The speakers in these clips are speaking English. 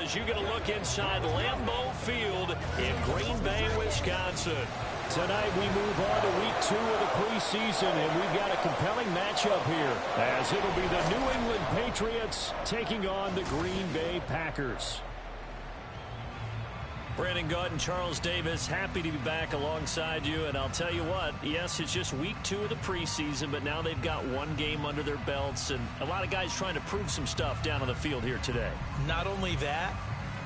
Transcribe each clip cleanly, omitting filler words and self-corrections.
as you get a look inside Lambeau Field in Green Bay, Wisconsin. Tonight we move on to week 2 of the preseason, and we've got a compelling matchup here, as it'll be the New England Patriots taking on the Green Bay Packers. Brandon Gaud and Charles Davis, happy to be back alongside you. And I'll tell you what, yes, it's just week 2 of the preseason, but now they've got one game under their belts, and a lot of guys trying to prove some stuff down on the field here today. Not only that,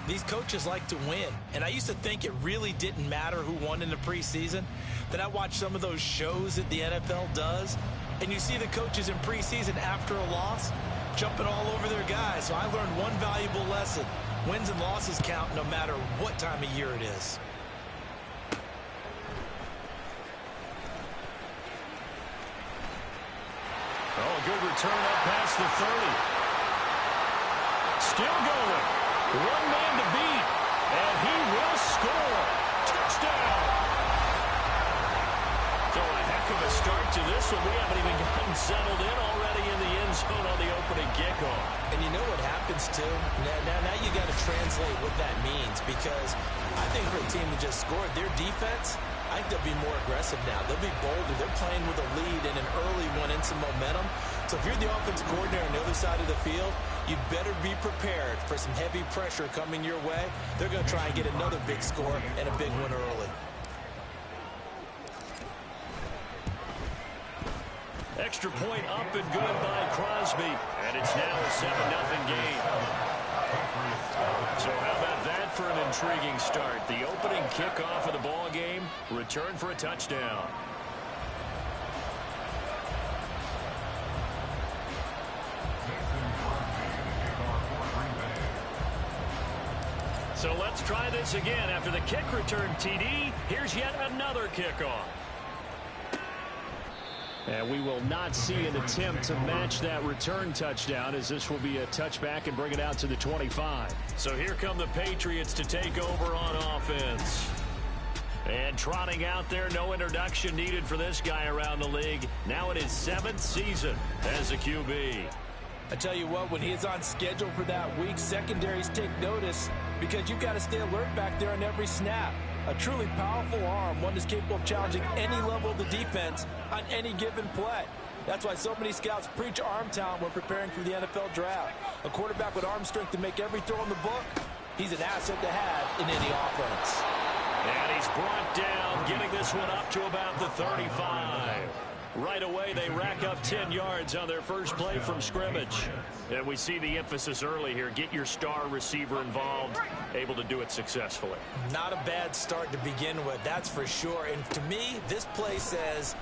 these coaches like to win. And I used to think it really didn't matter who won in the preseason. Then I watched some of those shows that the NFL does, and you see the coaches in preseason after a loss jumping all over their guys. So I learned one valuable lesson. Wins and losses count no matter what time of year it is. Oh, good return up past the 30. Still going. One man to beat, and he will score. Touchdown. So a heck of a start to this one. We haven't even gotten settled in already in the end zone on the opening kickoff. And you know what happens, too? Now you got to translate what that means, because I think for a team that just scored, their defense, I think they'll be more aggressive now. They'll be bolder. They're playing with a lead and an early one and some momentum. So if you're the offensive coordinator on the other side of the field, you better be prepared for some heavy pressure coming your way. They're going to try and get another big score and a big one early. Extra point up and good by Crosby. And it's now a 7-0 game. So how about that for an intriguing start? The opening kickoff of the ball game, return for a touchdown. So let's try this again. After the kick return TD, here's yet another kickoff. And we will not see an attempt to match that return touchdown, as this will be a touchback and bring it out to the 25. So here come the Patriots to take over on offense. And trotting out there, no introduction needed for this guy around the league. Now in his 7th season as a QB. I tell you what, when he's on schedule for that week, secondaries take notice, because you've got to stay alert back there on every snap. A truly powerful arm, one that's capable of challenging any level of the defense on any given play. That's why so many scouts preach arm talent when preparing for the NFL draft. A quarterback with arm strength to make every throw in the book, he's an asset to have in any offense. And he's brought down, getting this one up to about the 35. Right away, they rack up 10 yards on their first play from scrimmage. And we see the emphasis early here. Get your star receiver involved, able to do it successfully. Not a bad start to begin with, that's for sure. And to me, this play says,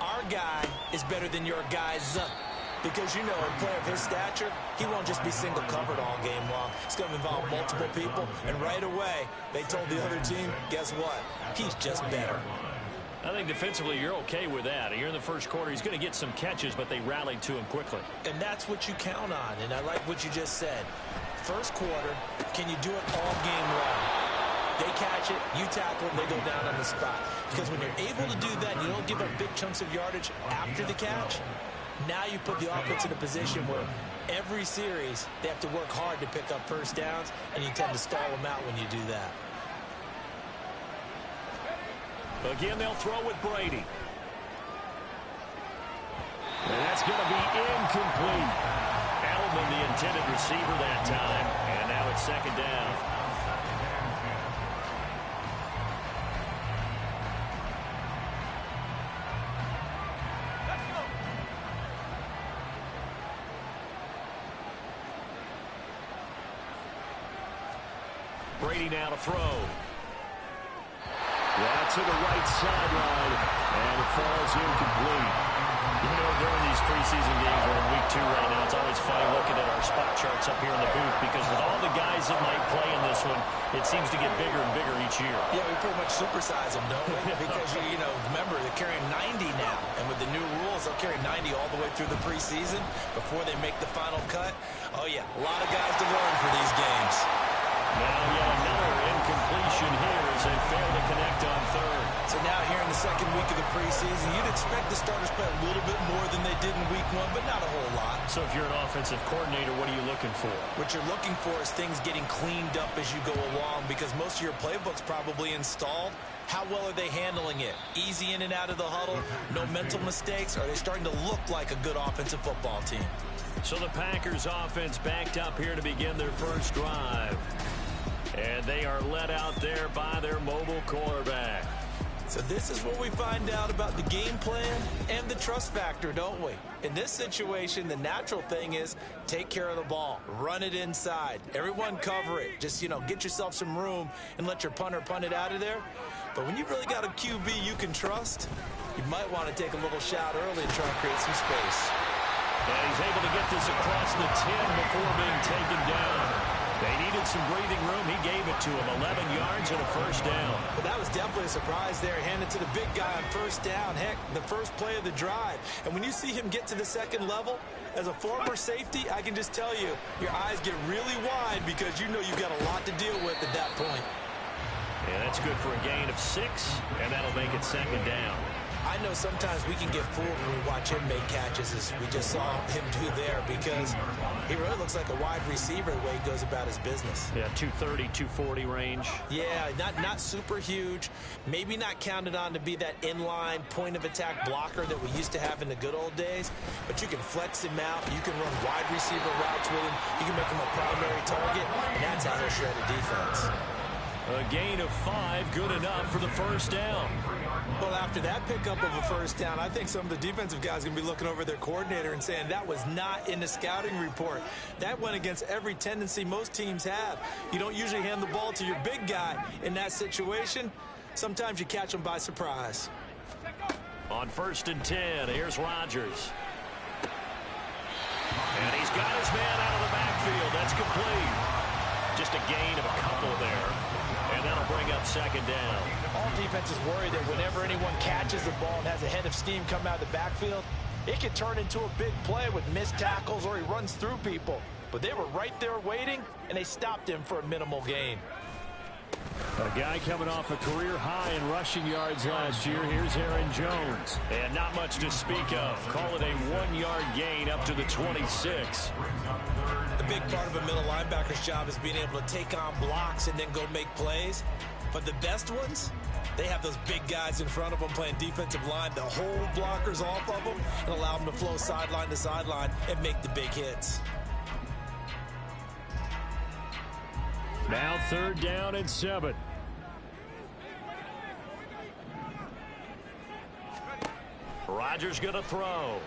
our guy is better than your guy's. Because, you know, a player of his stature, he won't just be single covered all game long. It's going to involve multiple people. And right away, they told the other team, guess what? He's just better. I think defensively you're okay with that. Here in the first quarter, he's going to get some catches, but they rallied to him quickly. And that's what you count on, and I like what you just said. First quarter, can you do it all game long? They catch it, you tackle them, they go down on the spot. Because when you're able to do that, you don't give up big chunks of yardage after the catch. Now you put the offense in a position where every series they have to work hard to pick up first downs, and you tend to stall them out when you do that. Again, they'll throw with Brady. And that's going to be incomplete. Edelman, the intended receiver that time. And now it's second down. Brady now to throw. To the right sideline, and it falls incomplete. You know, during these preseason games, we're in week 2 right now, it's always funny looking at our spot charts up here in the booth, because with all the guys that might play in this one, it seems to get bigger and bigger each year. Yeah, we pretty much supersize them, don't we? Because, you know, remember, they're carrying 90 now, and with the new rules, they'll carry 90 all the way through the preseason before they make the final cut. Oh, yeah, a lot of guys to learn for these games. Now yet another incompletion here as they fail to connect on third. So now here in the second week of the preseason, you'd expect the starters play a little bit more than they did in week 1, but not a whole lot. So if you're an offensive coordinator, what are you looking for? What you're looking for is things getting cleaned up as you go along, because most of your playbook's probably installed. How well are they handling it? Easy in and out of the huddle? No mental mistakes? Are they starting to look like a good offensive football team? So the Packers offense backed up here to begin their first drive. And they are led out there by their mobile quarterback. So this is what we find out about the game plan and the trust factor, don't we? In this situation, the natural thing is take care of the ball. Run it inside. Everyone cover it. Just, get yourself some room and let your punter punt it out of there. But when you've really got a QB you can trust, you might want to take a little shot early and try and create some space. And he's able to get this across the 10 before being taken down. They needed some breathing room. He gave it to him. 11 yards and a first down. But that was definitely a surprise there. Handed to the big guy on first down. Heck, the first play of the drive. And when you see him get to the second level, as a former safety, I can just tell you, your eyes get really wide because you know you've got a lot to deal with at that point. Yeah, that's good for a gain of 6, and that'll make it second down. I know sometimes we can get fooled when we watch him make catches, as we just saw him do there, because he really looks like a wide receiver the way he goes about his business. Yeah, 230, 240 range. Yeah, not super huge. Maybe not counted on to be that inline point-of-attack blocker that we used to have in the good old days, but you can flex him out. You can run wide receiver routes with him. You can make him a primary target, and that's how he'll shred a defense. A gain of 5, good enough for the first down. Well, after that pickup of a first down, I think some of the defensive guys are going to be looking over their coordinator and saying that was not in the scouting report. That went against every tendency most teams have. You don't usually hand the ball to your big guy in that situation. Sometimes you catch them by surprise. On 1st and 10, here's Rodgers. And he's got his man out of the backfield. That's complete. Just a gain of a couple there. And that'll bring up second down. All defenses worry that whenever anyone catches the ball and has a head of steam come out of the backfield, it can turn into a big play with missed tackles or he runs through people. But they were right there waiting, and they stopped him for a minimal gain. A guy coming off a career high in rushing yards last year. Here's Aaron Jones. And not much to speak of. Call it a 1-yard gain up to the 26. The big part of a middle linebacker's job is being able to take on blocks and then go make plays. But the best ones, they have those big guys in front of them playing defensive line to hold blockers off of them and allow them to flow sideline to sideline and make the big hits. Now 3rd down and 7. Rodgers going to throw.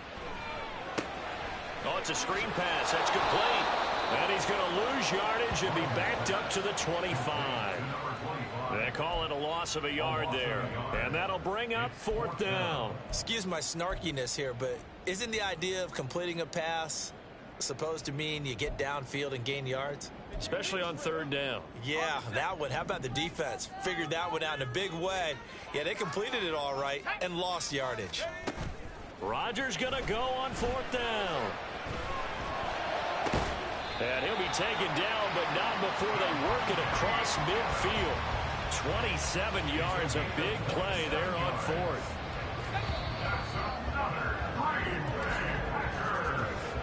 Oh, it's a screen pass. That's complete. And he's going to lose yardage and be backed up to the 25. They call it a loss of a yard there. And that'll bring up 4th down. Excuse my snarkiness here, but isn't the idea of completing a pass supposed to mean you get downfield and gain yards? Especially on 3rd down. Yeah, that one. How about the defense? Figured that one out in a big way. Yeah, they completed it all right and lost yardage. Rodgers going to go on 4th down. And he'll be taken down, but not before they work it across midfield. 27 yards, a big play there on 4th.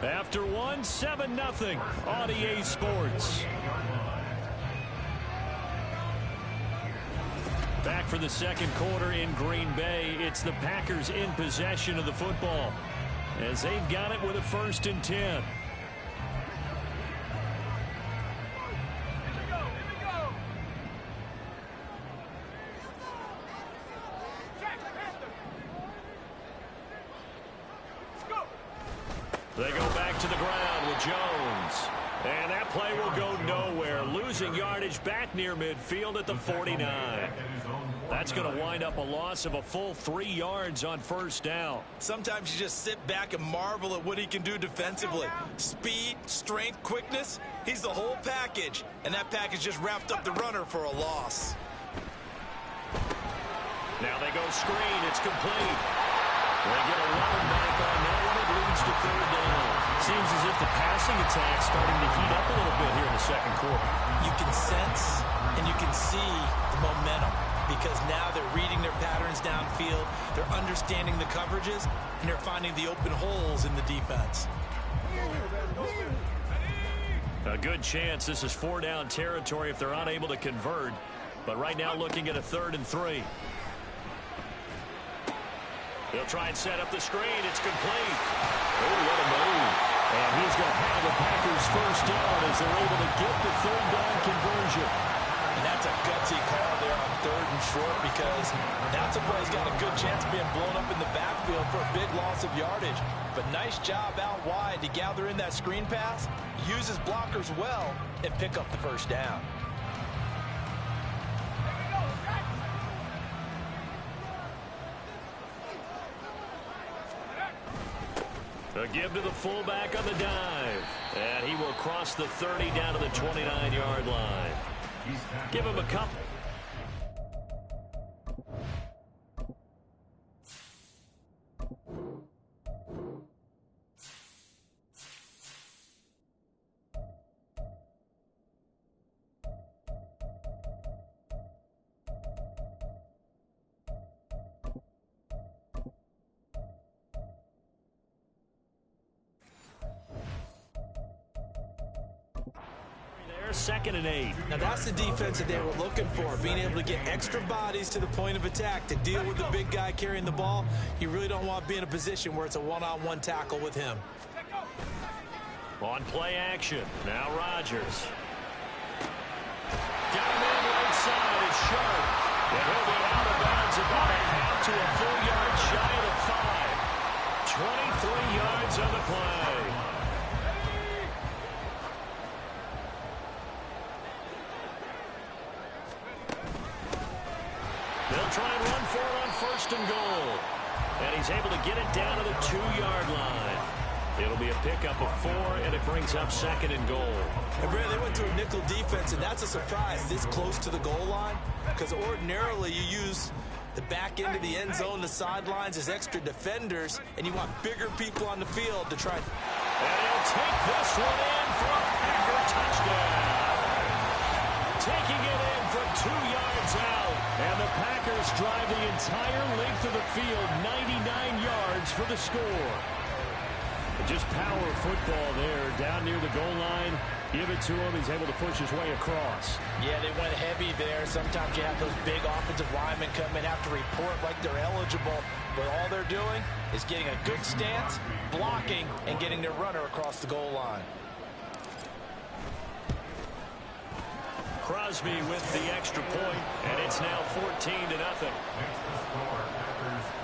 After 1, 7-0 on EA Sports. Back for the second quarter in Green Bay. It's the Packers in possession of the football as they've got it with a 1st and 10. They go back to the ground with Jones. And that play will go nowhere. Losing yardage back near midfield at the 49. That's going to wind up a loss of a full 3 yards on 1st down. Sometimes you just sit back and marvel at what he can do defensively. Speed, strength, quickness. He's the whole package. And that package just wrapped up the runner for a loss. Now they go screen. It's complete. They get a run back on that one. It leads to 3rd down. Seems as if the passing attack's starting to heat up a little bit here in the second quarter. You can sense and you can see the momentum. because now they're reading their patterns downfield, they're understanding the coverages, and they're finding the open holes in the defense. A good chance this is 4-down territory if they're unable to convert. But right now looking at a 3rd and 3. They'll try and set up the screen. It's complete. Oh, what a move. And he's going to have the Packers first down as they're able to get the 3rd down conversion. And that's a gutsy call there on 3rd and short, because that's a play's got a good chance of being blown up in the backfield for a big loss of yardage. But nice job out wide to gather in that screen pass, use his blockers well, and pick up the first down. A give to the fullback on the dive. And he will cross the 30 down to the 29-yard line. Give him a couple. Second and 8. Now that's the defense that they were looking for, being able to get extra bodies to the point of attack to deal with the big guy carrying the ball. You really don't want to be in a position where it's a one-on-one tackle with him. On play action, now Rodgers. Down in right side is Sharp. And he'll be out of bounds about a half to a full yard shy of the 5. 23 yards on the play. They'll try and run for it on 1st and goal. And he's able to get it down to the 2-yard line. It'll be a pickup of 4, and it brings up 2nd and goal. And Brad, they went to a nickel defense, and that's a surprise this close to the goal line, because ordinarily you use the back end of the end zone, the sidelines as extra defenders, and you want bigger people on the field to try. And he'll take this one in for a Packer touchdown. Taking it in from 2 yards out. And the Packers drive the entire length of the field, 99 yards for the score. Just power football there, down near the goal line. Give it to him. He's able to push his way across. Yeah, they went heavy there. Sometimes you have those big offensive linemen come in, have to report like they're eligible. But all they're doing is getting a good stance, blocking, and getting their runner across the goal line. Crosby with the extra point, and it's now 14-0.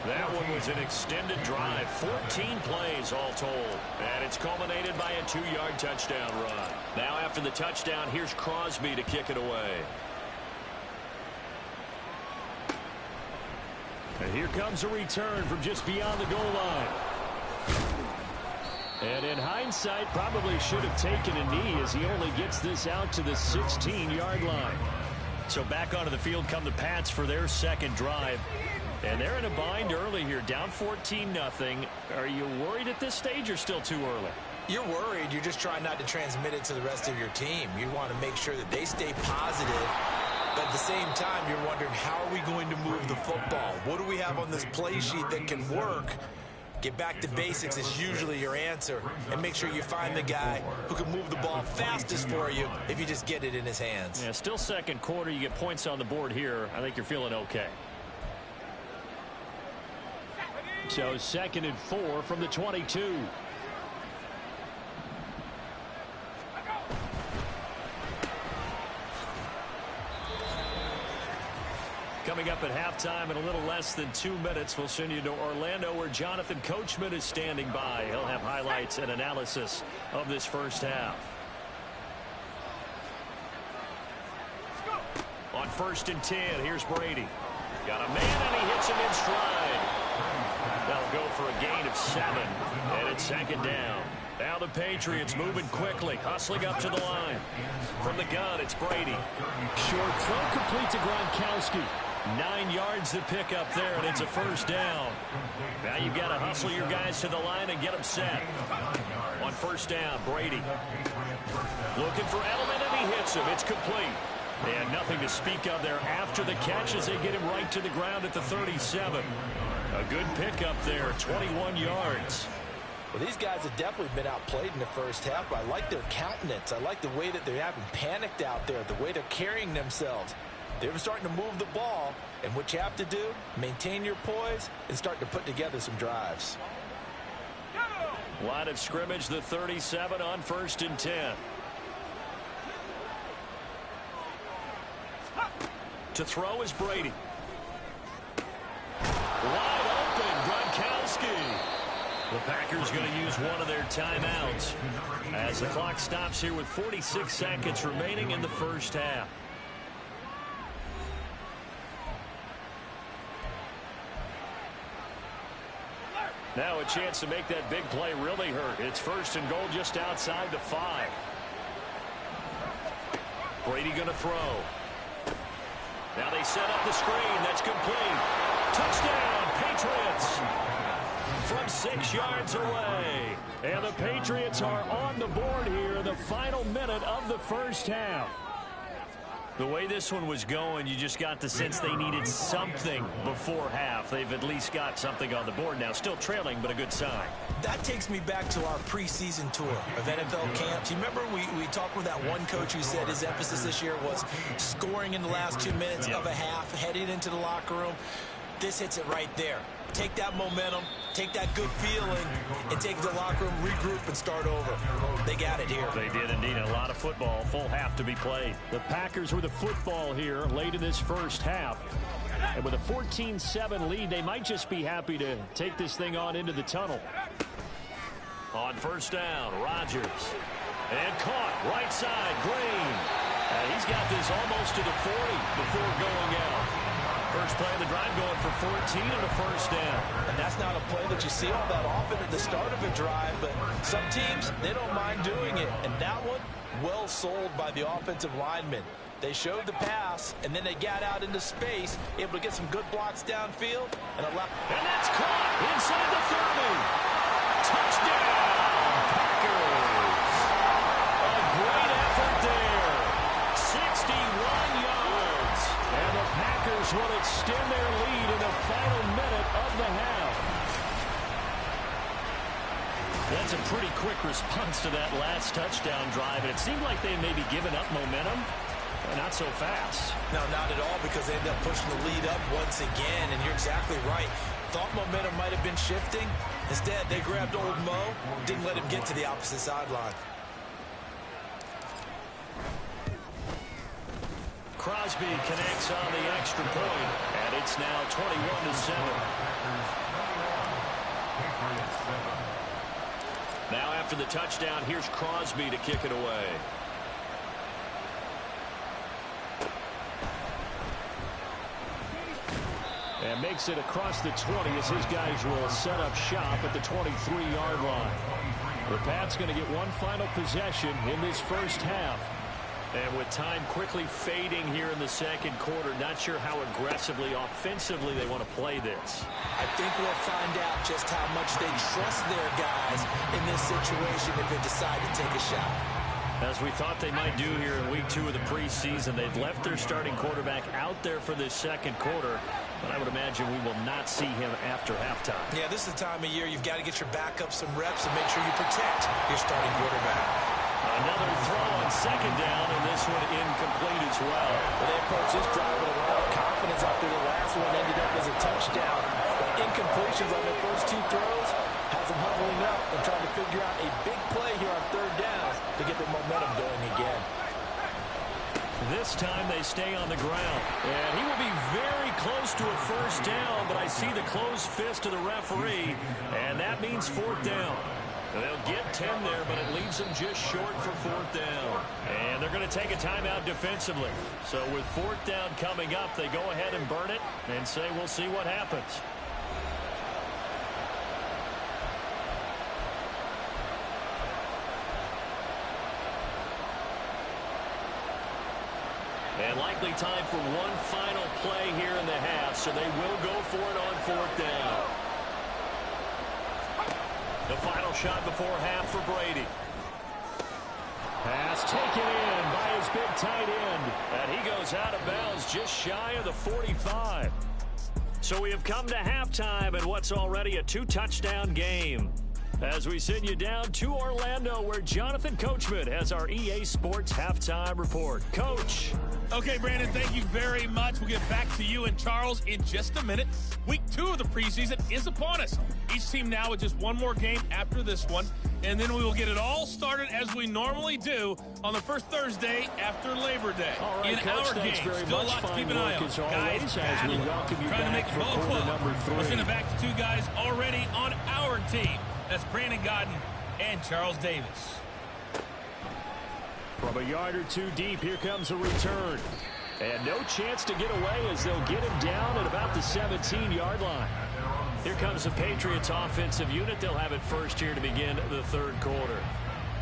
That one was an extended drive, 14 plays all told, and it's culminated by a 2-yard touchdown run. Now after the touchdown, here's Crosby to kick it away. And here comes a return from just beyond the goal line. And in hindsight, probably should have taken a knee as he only gets this out to the 16-yard line. So back onto the field come the Pats for their second drive. And they're in a bind early here, down 14-0. Are you worried at this stage or still too early? You're worried. You're just trying not to transmit it to the rest of your team. You want to make sure that they stay positive. But at the same time, you're wondering, how are we going to move the football? What do we have on this play sheet that can work? Get back to basics is usually your answer. And make sure you find the guy who can move the ball fastest for you if you just get it in his hands. Yeah, still second quarter. You get points on the board here. I think you're feeling okay. So 2nd and 4 from the 22. Coming up at halftime in a little less than 2 minutes, we'll send you to Orlando where Jonathan Coachman is standing by. He'll have highlights and analysis of this first half. On 1st and 10, here's Brady. Got a man and he hits him in stride. That'll go for a gain of 7, and it's 2nd down. Now the Patriots moving quickly, hustling up to the line. From the gun, it's Brady. Short throw complete to Gronkowski. 9 yards to pick up there, and it's a 1st down. Now you've got to hustle your guys to the line and get them set. On 1st down, Brady. Looking for Edelman, and he hits him. It's complete. And nothing to speak of there after the catch as they get him right to the ground at the 37. A good pickup there, 21 yards. Well, these guys have definitely been outplayed in the first half, but I like their countenance. I like the way that they're having panicked out there, the way they're carrying themselves. They're starting to move the ball, and what you have to do, maintain your poise and start to put together some drives. Line of scrimmage, the 37 on 1st and 10. To throw is Brady. Wide open, Gronkowski. The Packers going to use one of their timeouts as the clock stops here with 46 seconds remaining in the first half. Now a chance to make that big play really hurt. It's 1st and goal just outside the 5. Brady going to throw. Now they set up the screen. That's complete. Touchdown, Patriots. From 6 yards away. And the Patriots are on the board here in the final minute of the first half. The way this one was going, you just got the sense they needed something before half. They've at least got something on the board now. Still trailing, but a good sign. That takes me back to our preseason tour of NFL camps. You remember we talked with that one coach who said his emphasis this year was scoring in the last 2 minutes of a half, heading into the locker room. This hits it right there. Take that momentum, take that good feeling, and take the locker room, regroup, and start over. They got it here. They did indeed. A lot of football, full half to be played. The Packers with the football here late in this first half. And with a 14-7 lead, they might just be happy to take this thing on into the tunnel. On 1st down, Rodgers. And caught, right side, Green. And he's got this almost to the 40 before going out. First play of the drive going for 14 and a 1st down. And that's not a play that you see all that often at the start of a drive, but some teams, they don't mind doing it. And that one, well sold by the offensive linemen. They showed the pass, and then they got out into space, able to get some good blocks downfield. And that's caught inside the 30. Touchdown, Packers. A great effort there. 61 yards. And the Packers will extend their lead in the final minute of the half. That's a pretty quick response to that last touchdown drive. And it seemed like they may be giving up momentum. Not so fast. No, not at all, because they ended up pushing the lead up once again. And you're exactly right. Thought momentum might have been shifting. Instead, they grabbed old Mo, didn't let him get to the opposite sideline. Crosby connects on the extra point, and it's now 21-7. Now after the touchdown, here's Crosby to kick it away. And makes it across the 20 as his guys will set up shop at the 23-yard line. The Pats going to get one final possession in this first half. And with time quickly fading here in the second quarter, not sure how aggressively, offensively they want to play this. I think we'll find out just how much they trust their guys in this situation if they decide to take a shot. As we thought they might do here in week 2 of the preseason, they've left their starting quarterback out there for this second quarter, but I would imagine we will not see him after halftime. Yeah, this is the time of year you've got to get your backup some reps and make sure you protect your starting quarterback. Another throw on 2nd down, and this one incomplete as well. They approach this drive with a lot of confidence after the last one ended up as a touchdown. But incompletions on their first 2 throws has them huddling up and trying to figure out a big play here on 3rd down to get their momentum going again. This time they stay on the ground. And he will be very close to a 1st down, but I see the closed fist of the referee, and that means 4th down. They'll get 10 there, but it leaves them just short for 4th down. And they're going to take a timeout defensively. So with 4th down coming up, they go ahead and burn it and say we'll see what happens. And likely time for one final play here in the half, so they will go for it on 4th down. The final shot before half for Brady. Pass taken in by his big tight end. And he goes out of bounds just shy of the 45. So we have come to halftime in what's already a 2-touchdown game. As we send you down to Orlando, where Jonathan Coachman has our EA Sports Halftime Report. Coach. Okay, Brandon, thank you very much. We'll get back to you and Charles in just a minute. Week 2 of the preseason is upon us. Each team now with just one more game after this one, and then we will get it all started as we normally do on the first Thursday after Labor Day. All right, in Coach, our thanks game. very Still much. a lot to Fine keep an eye on. work as always, Guys as we battling, welcome you trying to back make for the ball quarter club. number 3. We'll send it back to 2 guys already on our team. That's Brandon Godden and Charles Davis. From a yard or 2 deep, here comes a return. And no chance to get away as they'll get him down at about the 17-yard line. Here comes the Patriots offensive unit. They'll have it first here to begin the third quarter.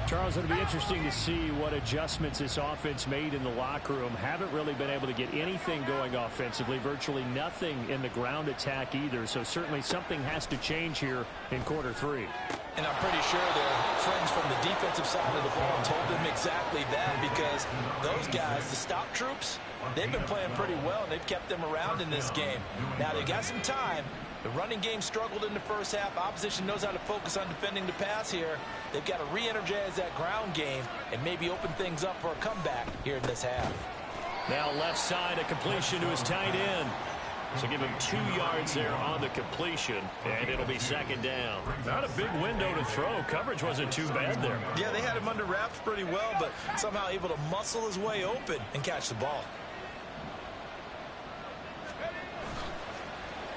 Charles, it'll be interesting to see what adjustments this offense made in the locker room. Haven't really been able to get anything going offensively, virtually nothing in the ground attack either. So certainly something has to change here in quarter 3. And I'm pretty sure their friends from the defensive side of the ball told them exactly that, because those guys, the stop troops, they've been playing pretty well, and they've kept them around in this game. Now, they got some time. The running game struggled in the first half. Opposition knows how to focus on defending the pass here. They've got to re-energize that ground game and maybe open things up for a comeback here in this half. Now left side, a completion to his tight end. So give him 2 yards there on the completion, and it'll be second down. Not a big window to throw. Coverage wasn't too bad there. Yeah, they had him under wraps pretty well, but somehow able to muscle his way open and catch the ball.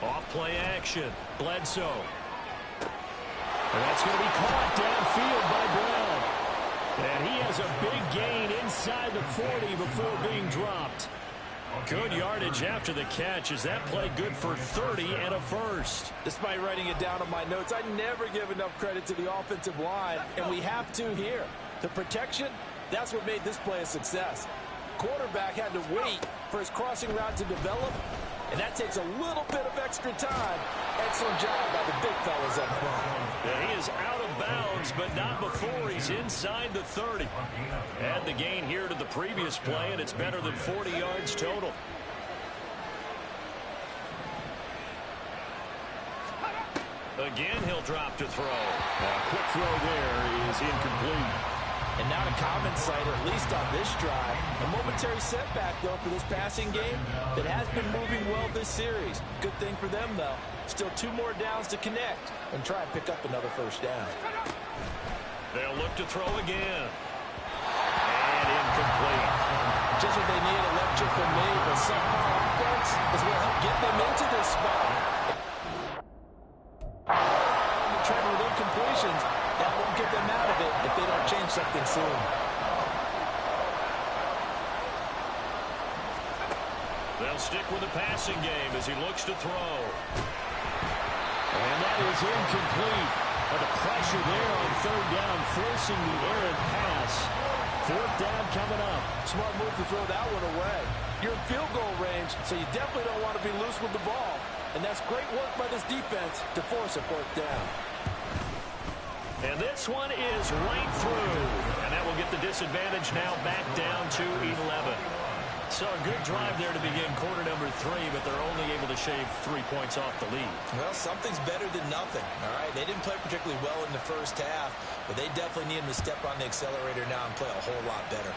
Off play action. Bledsoe. And that's going to be caught downfield by Brown. And he has a big gain inside the 40 before being dropped. Good yardage after the catch. Is that play good for 30 and a first? Despite writing it down on my notes, I never give enough credit to the offensive line, and we have to here. The protection, that's what made this play a success. Quarterback had to wait for his crossing route to develop, and that takes a little bit of extra time. Excellent job by the big fellas up front. Yeah, he is out of bounds, but not before he's inside the 30. Add the gain here to the previous play, and it's better than 40 yards total. Again, he'll drop to throw. A quick throw there is incomplete. And now to common sight, at least on this drive. A momentary setback, though, for this passing game that has been moving well this series. Good thing for them, though. Still 2 more downs to connect and try and pick up another first down. They'll look to throw again. And incomplete. Just what they need, electric from me, but subpar offense is what helped get them into this spot. The trend with incompletions, that won't get them out of it if they don't change something soon. They'll stick with the passing game as he looks to throw. And that is incomplete. But the pressure there on third down, forcing the errant pass. Fourth down coming up. Smart move to throw that one away. You're in field goal range, so you definitely don't want to be loose with the ball. And that's great work by this defense to force a fourth down. And this one is right through. And that will get the disadvantage now back down to 11. So a good drive there to begin quarter number 3, but they're only able to shave 3 points off the lead. Well, something's better than nothing, all right? They didn't play particularly well in the first half, but they definitely need him to step on the accelerator now and play a whole lot better.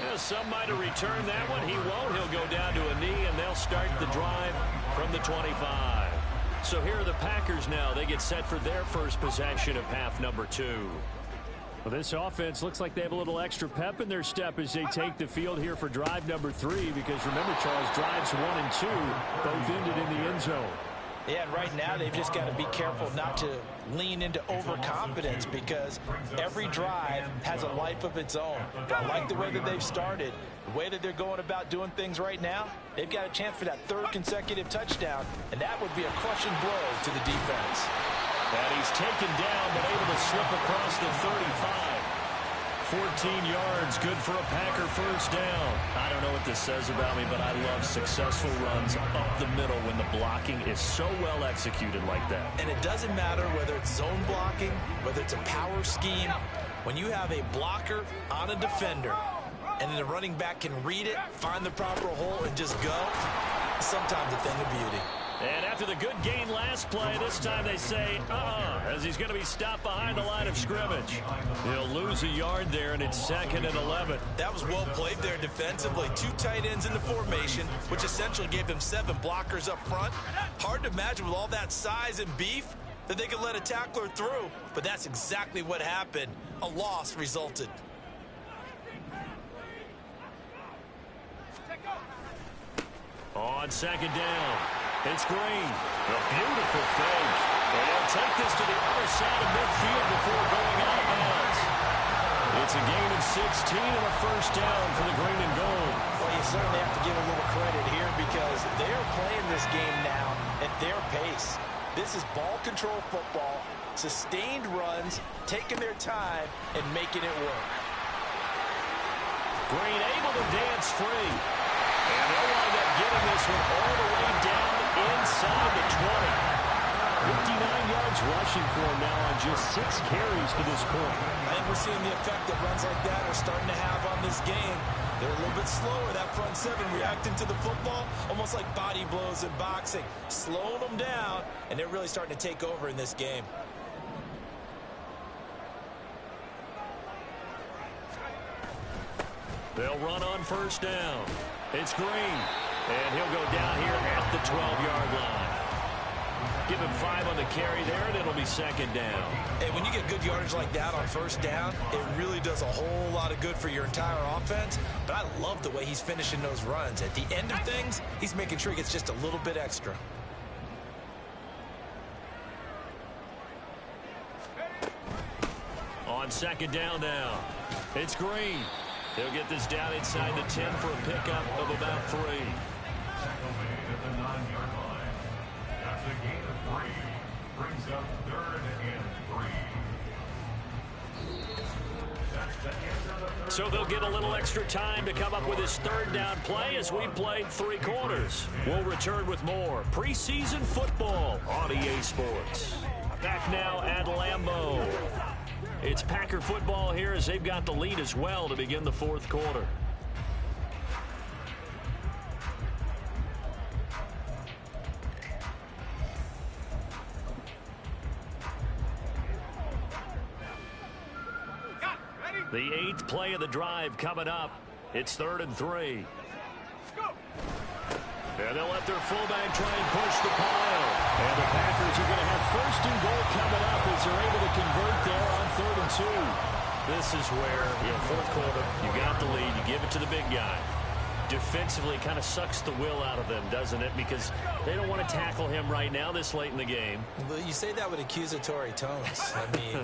Yeah, some might have returned that one. He won't. He'll go down to a knee, and they'll start the drive from the 25. So here are the Packers now. They get set for their first possession of half number 2. Well, this offense looks like they have a little extra pep in their step as they take the field here for drive number 3, because remember, Charles, drives 1 and 2 both ended in the end zone. Yeah, and right now they've just got to be careful not to lean into overconfidence, because every drive has a life of its own. But I like the way that they've started, the way that they're going about doing things right now. They've got a chance for that 3rd consecutive touchdown, and that would be a crushing blow to the defense. And he's taken down, but able to slip across the 35. 14 yards, good for a Packer first down. I don't know what this says about me, but I love successful runs up the middle when the blocking is so well executed like that. And it doesn't matter whether it's zone blocking, whether it's a power scheme. When you have a blocker on a defender, and then the running back can read it, find the proper hole, and just go, sometimes a thing of beauty. And after the good gain last play, this time they say, as he's going to be stopped behind the line of scrimmage. He'll lose a yard there, and it's 2nd and 11. That was well played there defensively. 2 tight ends in the formation, which essentially gave them 7 blockers up front. Hard to imagine with all that size and beef that they could let a tackler through, but that's exactly what happened. A loss resulted. On 2nd down, it's Green. A beautiful fake. And he'll take this to the other side of midfield before going out of bounds. It's a gain of 16 and a first down for the Green and Gold. Well, you certainly have to give a little credit here because they're playing this game now at their pace. This is ball control football, sustained runs, taking their time, and making it work. Green able to dance free. And they'll wind up getting this one all the way down inside the 20. 59 yards rushing for him now on just 6 carries to this point. I think we're seeing the effect that runs like that are starting to have on this game. They're a little bit slower, that front 7, reacting to the football, almost like body blows in boxing. Slowing them down, and they're really starting to take over in this game. They'll run on first down. It's Green, and he'll go down here at the 12-yard line. Give him 5 on the carry there, and it'll be 2nd down. And when you get good yardage like that on first down, it really does a whole lot of good for your entire offense. But I love the way he's finishing those runs. At the end of things, he's making sure he gets just a little bit extra. On 2nd down now, it's Green. He'll get this down inside the 10 for a pickup of about 3. At the 9-yard line. That's a gain of 3. Brings up 3rd and 3. So they'll get a little extra time to come up with his 3rd down play as we played 3 quarters. We'll return with more preseason football on EA Sports. Back now at Lambeau. It's Packer football here as they've got the lead as well to begin the 4th quarter. The 8th play of the drive coming up. It's 3rd and 3. And they'll let their fullback try and push the pile. And the Packers are going to have 1st and goal coming up as they're able to convert there on 3rd and 2. This is where, 4th quarter, you got the lead, you give it to the big guy. Defensively, kind of sucks the will out of them, doesn't it? Because they don't want to tackle him right now this late in the game. Well, you say that with accusatory tones. I mean,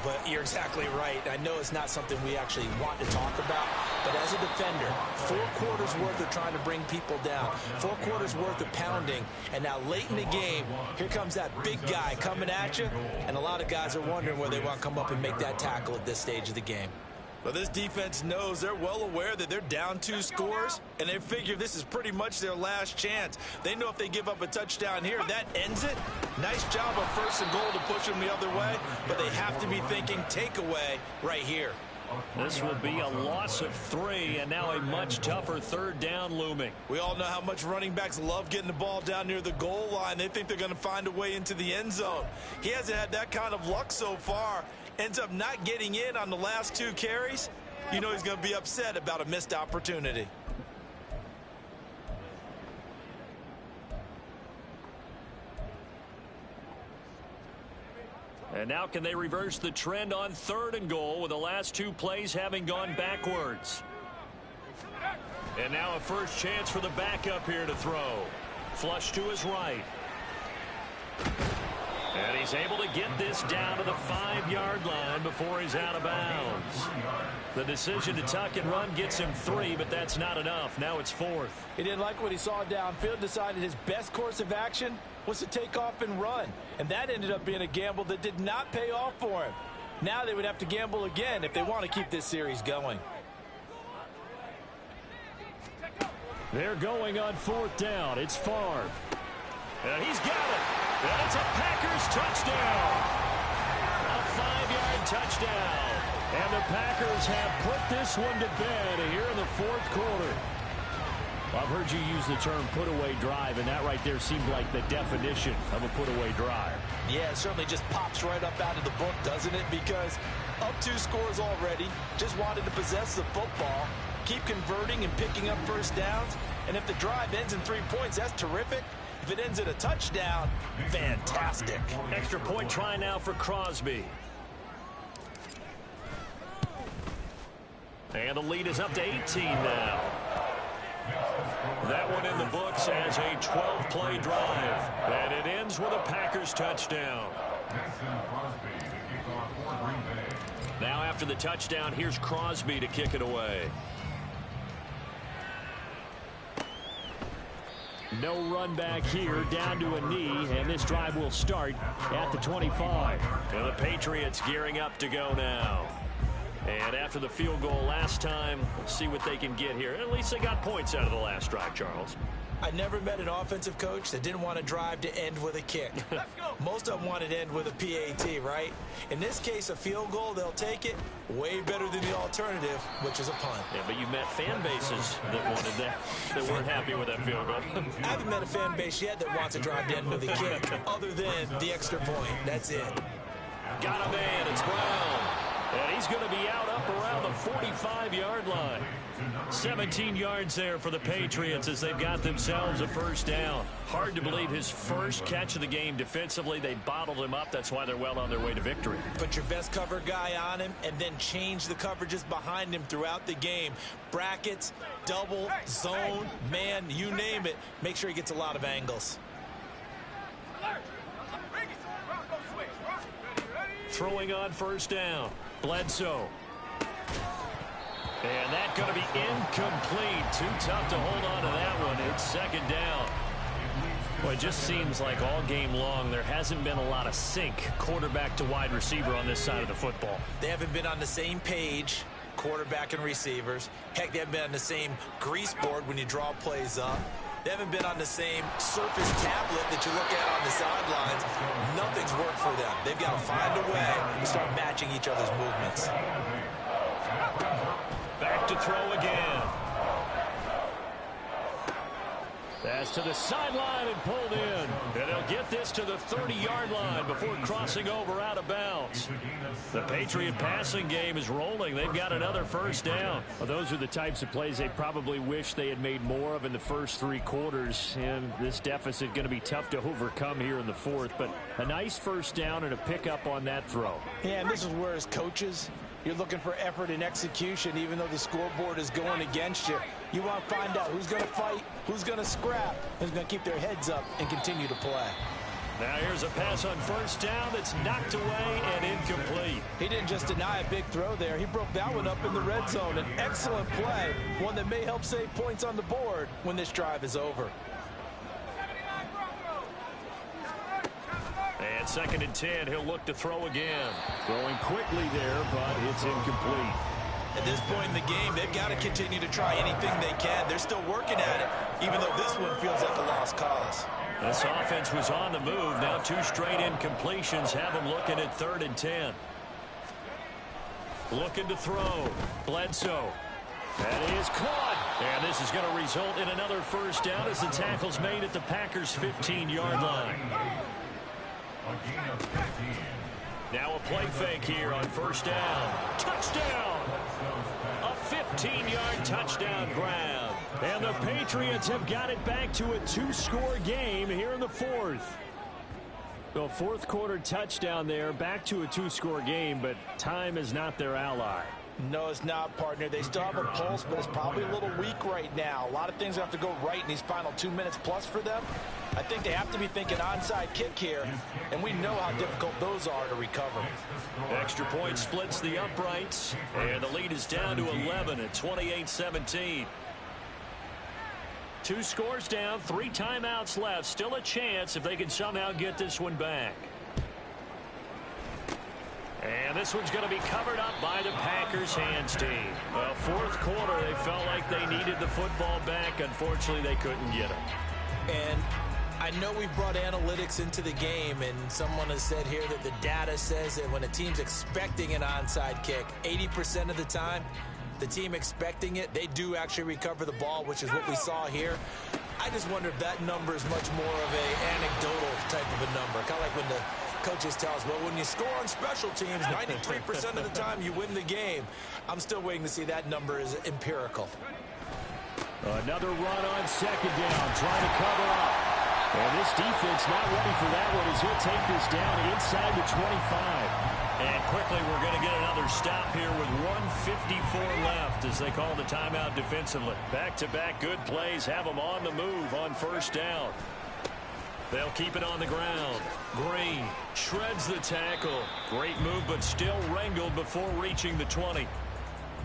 but you're exactly right. I know it's not something we actually want to talk about, but as a defender, 4 quarters worth of trying to bring people down, 4 quarters worth of pounding, and now late in the game, here comes that big guy coming at you, and a lot of guys are wondering whether they want to come up and make that tackle at this stage of the game. But this defense knows, they're well aware that they're down 2 scores, and they figure this is pretty much their last chance. They know if they give up a touchdown here, that ends it. Nice job of 1st and goal to push them the other way, but they have to be thinking takeaway right here. This will be a loss of 3, and now a much tougher 3rd down looming. We all know how much running backs love getting the ball down near the goal line. They think they're going to find a way into the end zone. He hasn't had that kind of luck so far. Ends up not getting in on the last 2 carries. You know he's going to be upset about a missed opportunity. And now can they reverse the trend on 3rd and goal with the last 2 plays having gone backwards? And now a first chance for the backup here to throw. Flush to his right. And he's able to get this down to the 5-yard line before he's out of bounds. The decision to tuck and run gets him 3, but that's not enough. Now it's 4th. He didn't like what he saw downfield, decided his best course of action was to take off and run. And that ended up being a gamble that did not pay off for him. Now they would have to gamble again if they want to keep this series going. They're going on 4th down. It's Favre. And he's got it. And it's a Packers touchdown. A 5-yard touchdown. And the Packers have put this one to bed here in the 4th quarter. I've heard you use the term put-away drive, and that right there seemed like the definition of a put-away drive. Yeah, it certainly just pops right up out of the book, doesn't it? Because up 2 scores already, just wanted to possess the football, keep converting and picking up first downs. And if the drive ends in 3 points, that's terrific. If it ends in a touchdown, fantastic. Extra point try now for Crosby. And the lead is up to 18 now. That one in the books as a 12-play drive. And it ends with a Packers touchdown. Now after the touchdown, here's Crosby to kick it away. No run back here, down to a knee, and this drive will start at the 25. And the Patriots gearing up to go now. And after the field goal last time, we'll see what they can get here. At least they got points out of the last drive, Charles. I never met an offensive coach that didn't want a drive to end with a kick. Most of them wanted to end with a PAT, right? In this case, a field goal, they'll take it. Way better than the alternative, which is a punt. Yeah, but you met fan bases that wanted that, that weren't happy with that field goal. I haven't met a fan base yet that wants a drive to end with a kick, other than the extra point. That's it. Got a man, it's Brown. And he's going to be out up around the 45-yard line. 17 yards there for the Patriots as they've got themselves a first down. Hard to believe his first catch of the game defensively. They bottled him up. That's why they're well on their way to victory. Put your best cover guy on him and then change the coverages behind him throughout the game. Brackets, double, zone, man, you name it. Make sure he gets a lot of angles. Throwing on first down. Bledsoe. And that's going to be incomplete. Too tough to hold on to that one. It's second down. Well, it just seems like all game long there hasn't been a lot of sync quarterback to wide receiver on this side of the football. They haven't been on the same page, quarterback and receivers. Heck, they haven't been on the same grease board when you draw plays up. They haven't been on the same surface tablet that you look at on the sidelines. Nothing's worked for them. They've got to find a way to start matching each other's movements. Back to throw again. That's to the sideline and pulled in. And they'll get this to the 30-yard line before crossing over out of bounds. The Patriot passing game is rolling. They've got another first down. Well, those are the types of plays they probably wish they had made more of in the first 3 quarters. And this deficit going to be tough to overcome here in the 4th. But a nice first down and a pickup on that throw. Yeah, and this is where as coaches, you're looking for effort and execution, even though the scoreboard is going against you. You want to find out who's going to fight, who's going to scrap, who's going to keep their heads up and continue to play. Now here's a pass on first down that's knocked away and incomplete. He didn't just deny a big throw there. He broke that one up in the red zone. An excellent play, one that may help save points on the board when this drive is over. And second and 10, he'll look to throw again. Throwing quickly there, but it's incomplete. At this point in the game, they've got to continue to try anything they can. They're still working at it, even though this one feels like a lost cause. This offense was on the move. Now 2 straight incompletions have them looking at 3rd and 10. Looking to throw. Bledsoe. That is caught. And this is going to result in another first down as the tackle's made at the Packers' 15-yard line. Now a play fake here on first down. Touchdown! A 15-yard touchdown grab. And the Patriots have got it back to a 2-score game here in the 4th. The 4th quarter touchdown there, back to a 2-score game, but time is not their ally. No, it's not, partner. They still have a pulse, but it's probably a little weak right now. A lot of things have to go right in these final 2 minutes plus for them. I think they have to be thinking onside kick here, and we know how difficult those are to recover. Extra point splits the uprights, and the lead is down to 11 at 28-17. 2 scores down, 3 timeouts left. Still a chance if they can somehow get this one back. And this one's going to be covered up by the Packers hands team. Well, fourth quarter, they felt like they needed the football back. Unfortunately, they couldn't get it. And I know we've brought analytics into the game, and someone has said here that the data says that when a team's expecting an onside kick, 80% of the time, the team expecting it, they do actually recover the ball, which is what we saw here. I just wonder if that number is much more of an anecdotal type of a number. Kind of like when the coaches tell us, well, when you score on special teams, 93% of the time you win the game. I'm still waiting to see that number is empirical. Another run on second down, trying to cover up. And this defense not ready for that one as he'll take this down inside the 25. And quickly we're going to get another stop here with 1:54 left as they call the timeout defensively. Back-to-back good plays have them on the move on first down. They'll keep it on the ground. Green shreds the tackle. Great move, but still wrangled before reaching the 20.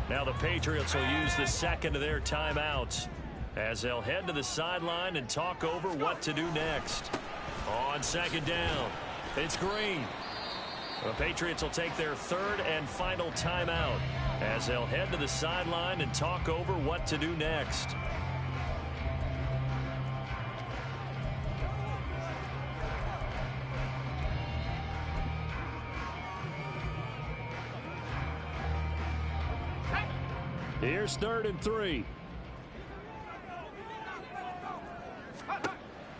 Now the Patriots will use the second of their timeouts as they'll head to the sideline and talk over what to do next. On second down, it's Green. The Patriots will take their third and final timeout as they'll head to the sideline and talk over what to do next. Here's 3rd and 3.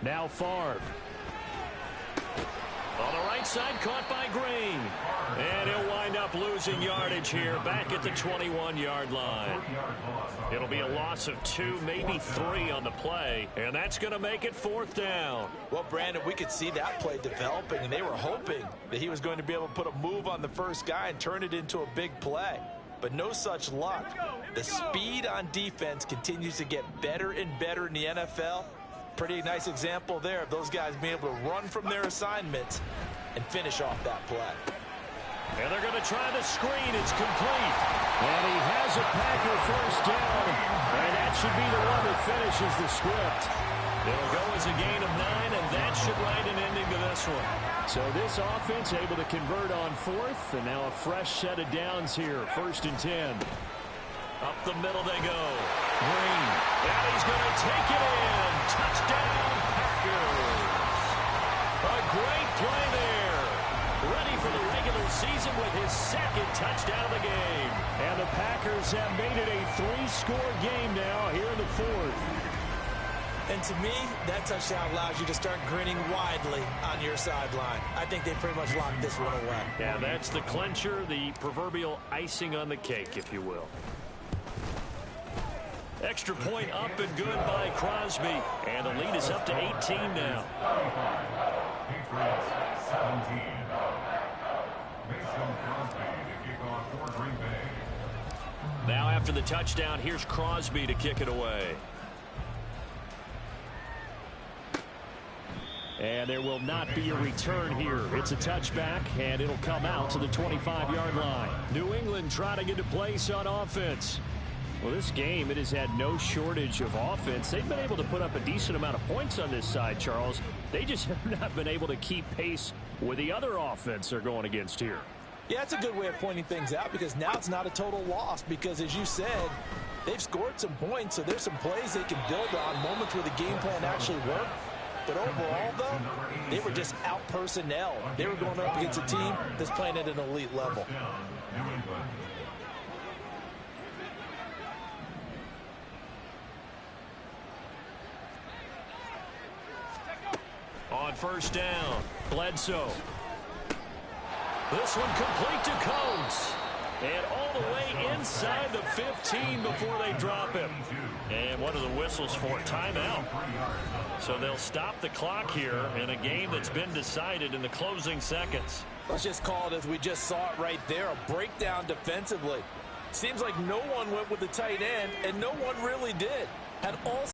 Now Favre. On the right side, caught by Green. And he'll wind up losing yardage here back at the 21-yard line. It'll be a loss of 2, maybe 3 on the play. And that's going to make it 4th down. Well, Brandon, we could see that play developing, and they were hoping that he was going to be able to put a move on the first guy and turn it into a big play. But no such luck. The speed on defense continues to get better and better in the NFL. Pretty nice example there of those guys being able to run from their assignments and finish off that play. And they're going to try the screen. It's complete. And he has a Packer first down. And that should be the one that finishes the script. It'll go as a gain of 9, and that should write an ending to this one. So this offense able to convert on 4th, and now a fresh set of downs here. 1st and 10. Up the middle they go. Green. And he's going to take it in. Touchdown, Packers. A great play there. Ready for the regular season with his 2nd touchdown of the game. And the Packers have made it a 3-score game now here in the 4th. And to me, that touchdown allows you to start grinning widely on your sideline. I think they pretty much locked this one away. Yeah, that's the clincher, the proverbial icing on the cake, if you will. Extra point up and good by Crosby. And the lead is up to 18 now. Patriots 17. Mason Crosby to kick off for Green Bay. Now after the touchdown, here's Crosby to kick it away. And there will not be a return here. It's a touchback, and it'll come out to the 25-yard line. New England trying to get a place on offense. Well, this game, it has had no shortage of offense. They've been able to put up a decent amount of points on this side, Charles. They just have not been able to keep pace with the other offense they're going against here. Yeah, that's a good way of pointing things out because now it's not a total loss because, as you said, they've scored some points, so there's some plays they can build on, moments where the game plan actually worked. But overall, though, they were just out personnel. They were going up against a team that's playing at an elite level. On first down, Bledsoe. This one complete to Coates. And all the way inside the 15 before they drop him. And what are the whistles for? Timeout. So they'll stop the clock here in a game that's been decided in the closing seconds. Let's just call it as we just saw it right there, a breakdown defensively. Seems like no one went with the tight end, and no one really did. Had all